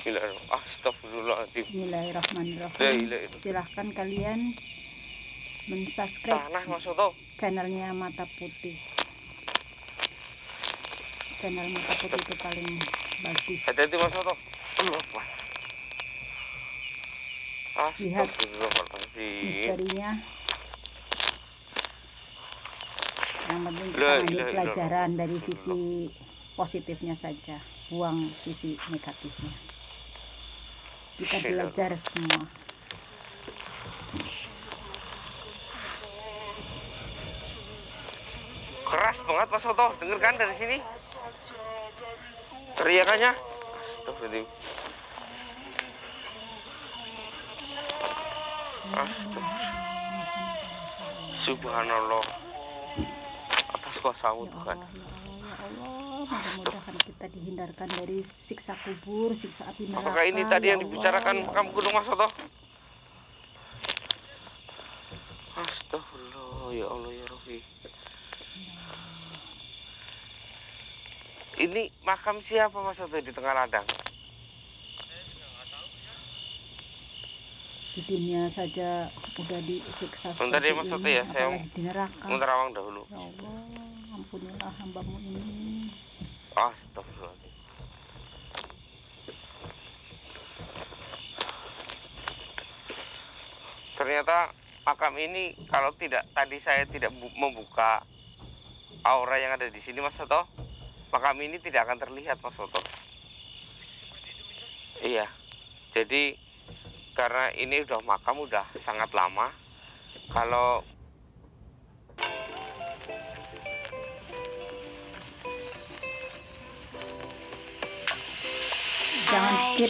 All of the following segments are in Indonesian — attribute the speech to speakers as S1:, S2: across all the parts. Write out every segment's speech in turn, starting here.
S1: Astagfirullahaladzim.
S2: Bismillahirrahmanirrahim. Silahkan kalian mensubscribe channelnya Mata Putih. Channel Mata Putih itu paling bagus.
S1: Hati-hati Mas Soto.
S2: Lihat misterinya. Yang penting kita ambil pelajaran dari sisi positifnya saja, buang sisi negatifnya. Kita belajar semua.
S1: Keras banget Mas Soto, denger kan dari sini teriakannya. Astagfirullahaladzim. Subhanallah, atas kuasa-Mu Tuhan.
S2: Mudah-mudahan kita dihindarkan dari siksa kubur, siksa api neraka.
S1: Apakah ini tadi yang dibicarakan makam gunung Mas Soto? Astagfirullah, ya Allah ya Rabbi. Ini makam siapa Mas Soto di tengah ladang?
S2: Di dunia saja udah disiksa
S1: seperti ini, ya, saya
S2: di neraka.
S1: Menerawang dahulu.
S2: Ya Allah, ampunilah hambamu ini.
S1: Astagfirullahaladzim. Ternyata makam ini kalau tidak tadi saya tidak membuka aura yang ada di sini Mas Soto, makam ini tidak akan terlihat Mas Soto. Iya. Jadi karena ini udah makam udah sangat lama. Kalau
S2: jangan skip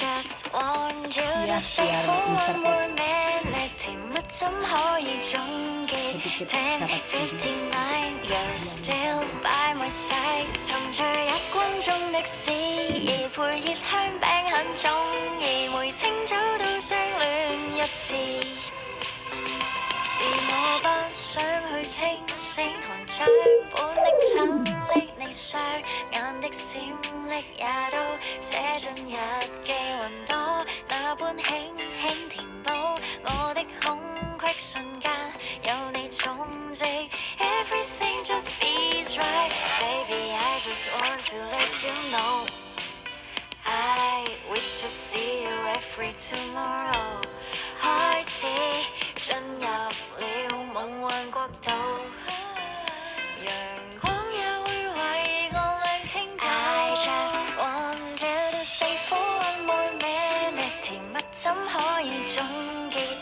S2: ya, biar Mr. sedikit dapat
S3: to let you know I wish to see you every tomorrow 開始進入了夢幻國度陽光也會為我亮傾倒 I just want you to stay for one more minute 甜蜜怎可以終結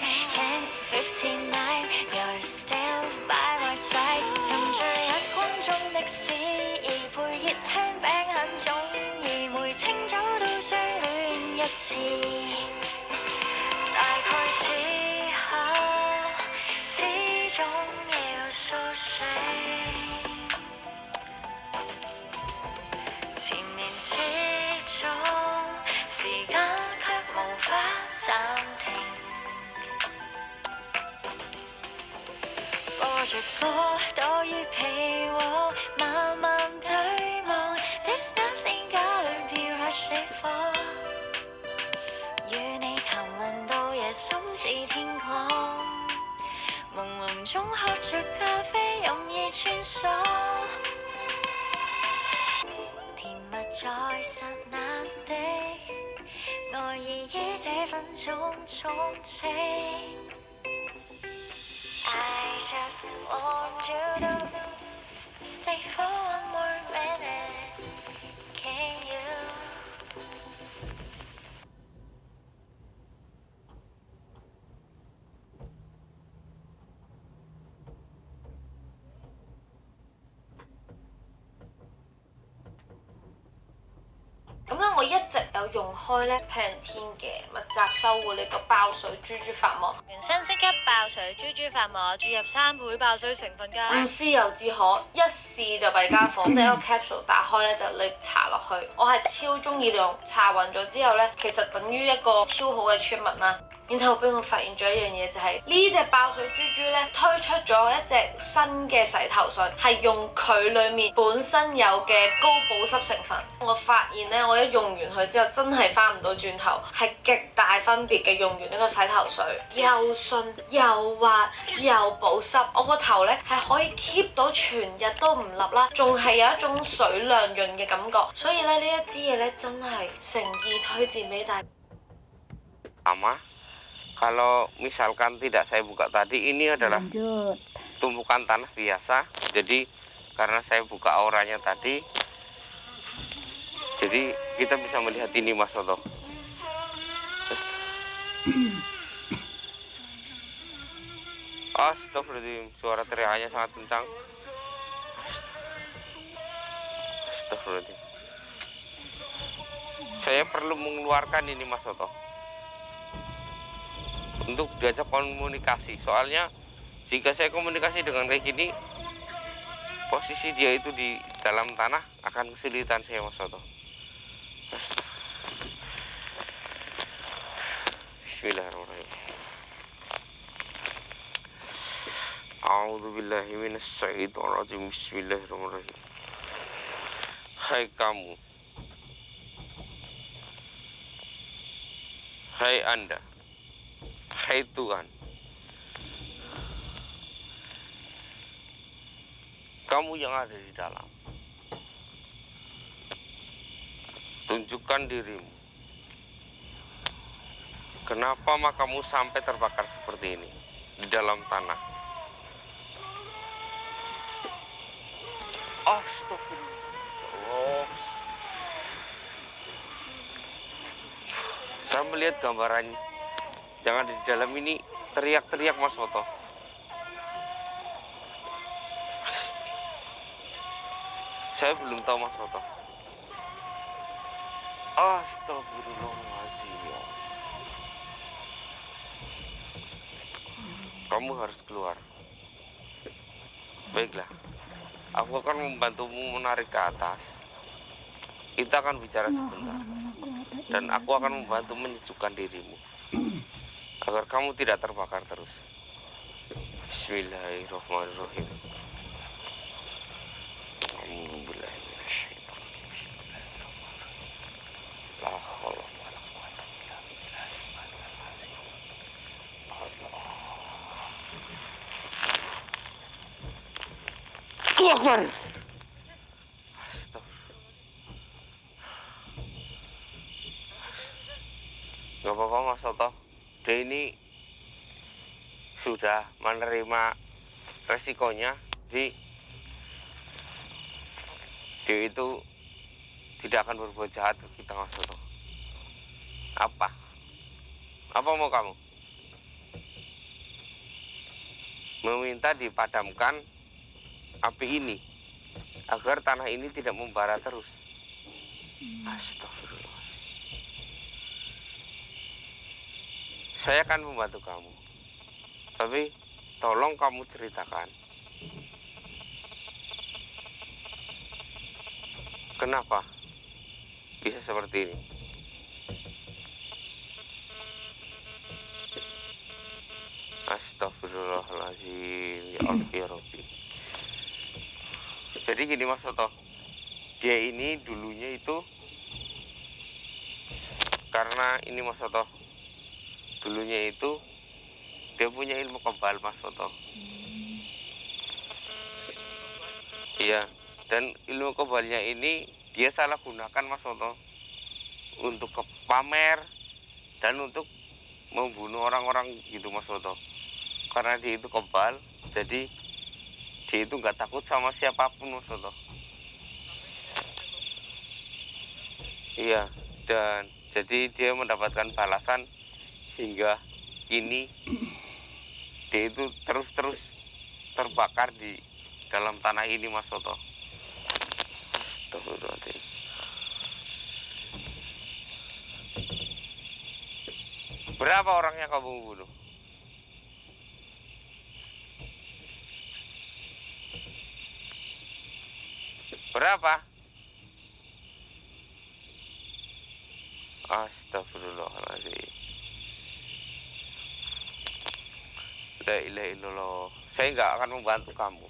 S3: 10:59 You're still by my side 沉醉日光中的詩意配熱香餅很中意每清早都相戀一次大概此刻始終要蘇醒前面始終時間卻無法暫停播着歌躲於被窩慢慢對望 There's nothing gotta be rushing for 與你談論到夜深似天光朦朧中喝着咖啡任意穿梭甜蜜在剎那的愛意於這分鐘充斥I just want you to stay for one more minute. Can you?
S4: 咁咧，我一直有用開咧Pantene嘅密集修護呢個爆水豬豬髮膜，
S5: 原新適級爆水豬豬髮膜注入3倍爆水成分㗎。
S4: 唔試又自可，一試就弊家伙，即係一個 capsule 打開咧就你搽落去，我係超中意用，搽勻咗之後咧，其實等於一個超好嘅出物啦。然後俾我發現咗一樣嘢，就係呢隻爆水豬豬咧推出咗一隻新嘅洗頭水，係用佢裡面本身有嘅高保濕成分。我發現咧，我一用完佢之後真係翻唔到轉頭，係極大分別嘅。用完呢個洗頭水，又順又滑又保濕，我個頭咧係可以 keep 到全日都唔甩啦，仲係有一種水亮潤嘅感覺。所以咧呢一支嘢咧真係誠意推薦俾大家。
S1: Kalau misalkan tidak saya buka tadi, ini adalah
S2: Lanjut.
S1: tumpukan tanah biasa. Jadi karena saya buka auranya tadi, jadi kita bisa melihat ini Mas Toto. Astagfirullahaladzim, suara teriakannya sangat kencang. Astagfirullahaladzim. Saya perlu mengeluarkan ini Mas Toto untuk diajak komunikasi. Soalnya jika saya komunikasi dengan kayak gini, posisi dia itu di dalam tanah, akan kesulitan saya Mas Toto. Bismillahirrahmanirrahim. A'udzubillahi minasyaitonirrajim. Bismillahirrahmanirrahim. Hai kamu, hai Anda, hai Tuhan, kamu yang ada di dalam, tunjukkan dirimu. Kenapa makamu sampai terbakar seperti ini di dalam tanah? Astagfirullah. Saya melihat gambaran yang ada di dalam ini teriak-teriak Mas Toto. Saya belum tahu Mas Toto. Astagfirullahaladzim. Kamu harus keluar. Baiklah, aku akan membantumu menarik ke atas. Kita akan bicara sebentar. Dan aku akan membantu menyejukkan dirimu agar kamu tidak terbakar terus. Bismillahirrahmanirrahim. Akbar. Gak apa-apa Mas Toto, dia ini sudah menerima resikonya. Dia itu tidak akan berbuat jahat ke kita Mas Toto. Apa mau kamu? Meminta dipadamkan api ini agar tanah ini tidak membara terus. Astagfirullah. Saya akan membantu kamu, tapi tolong kamu ceritakan kenapa bisa seperti ini. Astagfirullahaladzim. Ya Allah ya Rabbi. Jadi gini Mas Toto, dia ini dulunya itu karena ini Mas Toto, dulunya itu dia punya ilmu kebal Mas Toto. Iya, dan ilmu kebalnya ini dia salah gunakan Mas Toto untuk pamer dan untuk membunuh orang-orang gitu Mas Toto. Karena dia itu kebal, jadi dia itu nggak takut sama siapapun Mas Toto. Iya, dan jadi dia mendapatkan balasan hingga kini dia itu terus terbakar di dalam tanah ini Mas Toto. Astagfirullahaladzim. Berapa orang yang kamu bunuh? Berapa? Astagfirullahaladzim. La ilaha illallah. Saya nggak akan membantu kamu.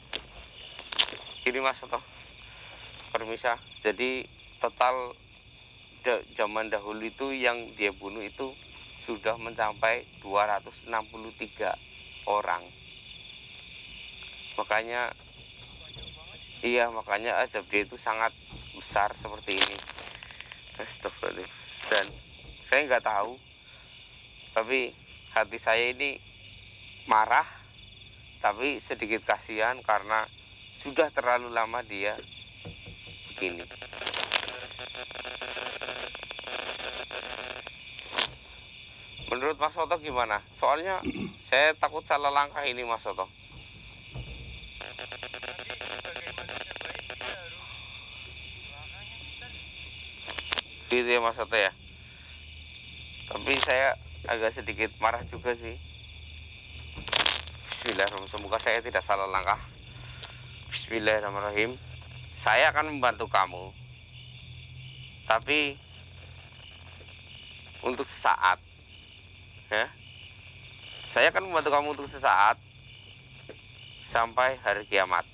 S1: Ini Mas Soto, permisa. Jadi total zaman dahulu itu yang dia bunuh itu sudah mencapai 263 orang. Makanya iya, makanya azab dia itu sangat besar seperti ini. Astagfirullah. Dan saya nggak tahu, tapi hati saya ini marah, tapi sedikit kasihan karena sudah terlalu lama dia begini. Menurut Mas Soto gimana? Soalnya saya takut salah langkah ini Mas Soto. Gitu ya Mas Soto ya. Tapi saya agak sedikit marah juga sih. Bismillahirrahmanirrahim. Semoga saya tidak salah langkah. Bismillahirrahmanirrahim. Saya akan membantu kamu, tapi untuk sesaat. Ya, saya akan membantu kamu untuk sesaat sampai hari kiamat.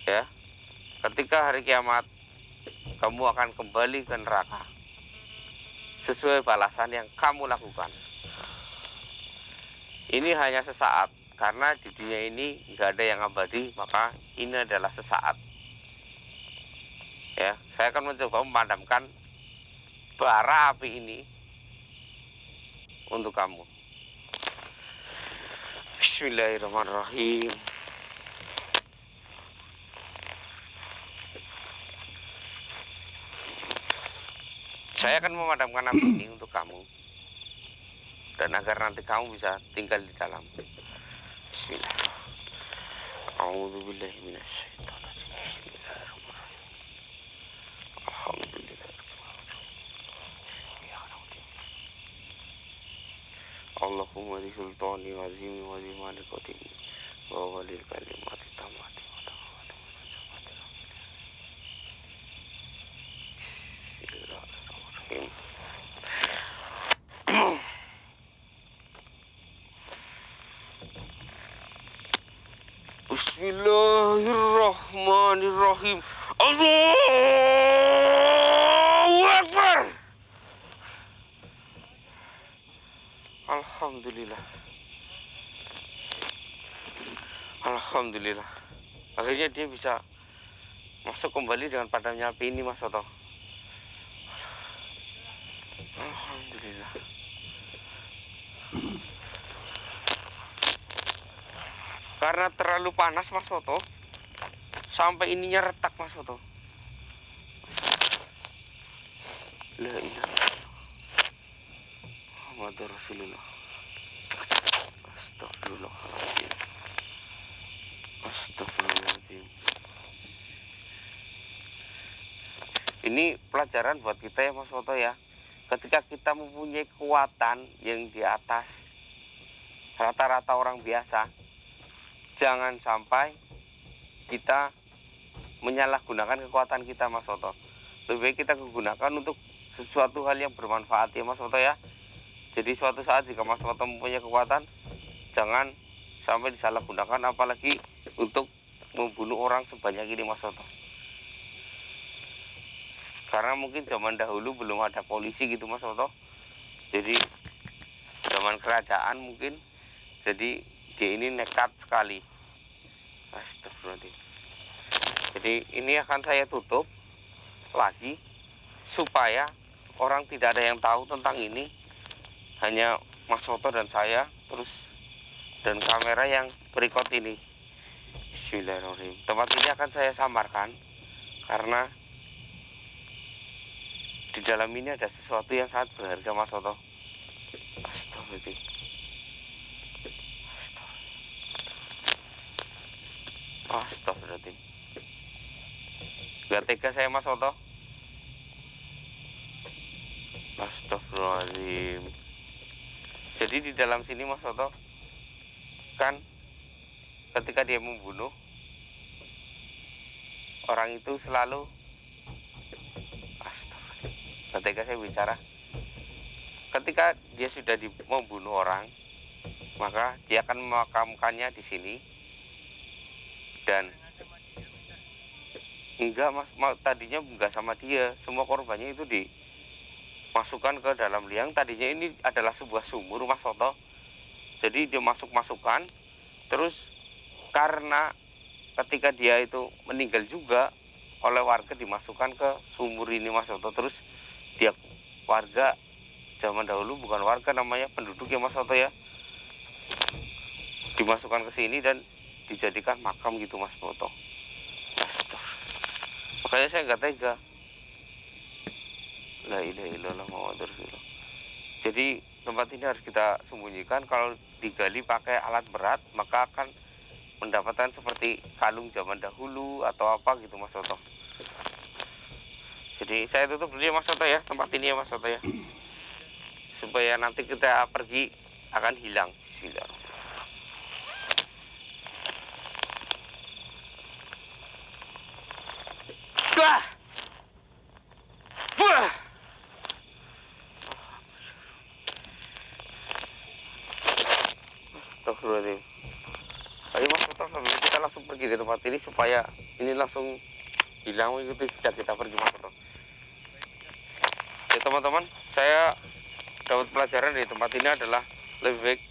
S1: Ya, ketika hari kiamat kamu akan kembali ke neraka sesuai balasan yang kamu lakukan. Ini hanya sesaat, karena di dunia ini nggak ada yang abadi, maka ini adalah sesaat. Ya, saya akan mencoba memadamkan bara api ini untuk kamu. Bismillahirrahmanirrahim. Saya akan memadamkan api ini untuk kamu, dan agar nanti kamu bisa tinggal di dalam. Bismillah. A'udzubillahi minasyaitonir rajim. Bismillahirrahmanirrahim. Alhamdulillah. Allahumma di sultani wa azimi wa zimani qatimi wa walil kalimati tamati wa tamati wa tamati. Bismillahirrahmanirrahim. Bismillahirrahmanirrahim. Allahu Akbar. Alhamdulillah. Alhamdulillah. Akhirnya dia bisa masuk kembali dengan padamnya api ini Mas Soto. Alhamdulillah. Karena terlalu panas Mas Soto, sampai ininya retak Mas Soto. La ilaha illallah Muhammadur Rasulullah. Astagfirullahaladzim. Astagfirullahaladzim. Ini pelajaran buat kita ya Mas Soto ya. Ketika kita mempunyai kekuatan yang di atas rata-rata orang biasa, jangan sampai kita menyalahgunakan kekuatan kita Mas Soto. Lebih baik kita gunakan untuk sesuatu hal yang bermanfaat ya Mas Soto ya. Jadi suatu saat jika Mas Soto mempunyai kekuatan, jangan sampai disalahgunakan, apalagi untuk membunuh orang sebanyak ini Mas Soto. Karena mungkin zaman dahulu belum ada polisi gitu Mas Soto. Jadi zaman kerajaan mungkin, jadi dia ini nekat sekali. Astagfirullahaladzim. Jadi ini akan saya tutup lagi supaya orang tidak ada yang tahu tentang ini, hanya Mas Soto dan saya, terus dan kamera yang berikut ini. Bismillahirrahmanirrahim. Tempat ini akan saya samarkan karena di dalam ini ada sesuatu yang sangat berharga Mas Soto. Astagfirullahaladzim. Astagfirullahaladzim. Gak tega saya Mas Soto. Astagfirullahaladzim. Jadi di dalam sini Mas Soto, kan ketika dia membunuh orang itu selalu, astagfirullah, ketika saya bicara, ketika dia sudah membunuh orang, maka dia akan memakamkannya di sini. Dan enggak mas, tadinya enggak sama dia, semua korbannya itu dimasukkan ke dalam liang. Tadinya ini adalah sebuah sumur Mas Soto, jadi dia masukkan, terus karena ketika dia itu meninggal juga oleh warga dimasukkan ke sumur ini Mas Soto. Terus dia warga zaman dahulu, bukan warga, namanya penduduk ya Mas Soto ya, dimasukkan ke sini dan dijadikan makam gitu Mas Soto. Makanya saya nggak tega. La ilaha illallah Muhammadur Rasulullah. Jadi tempat ini harus kita sembunyikan. Kalau digali pakai alat berat maka akan mendapatkan seperti kalung zaman dahulu atau apa gitu Mas Soto. Jadi saya tutup dulu ya Mas Soto ya, tempat ini ya Mas Soto ya, supaya nanti kita pergi akan hilang. Bismillahirrahmanirrahim. Wah! Wah! Astagfirullahaladzim. Ayo Mas Soto, kita langsung pergi dari tempat ini supaya ini langsung hilang, mengikuti jejak kita pergi Mas Soto. Ya teman-teman, saya dapat pelajaran di tempat ini adalah lebih baik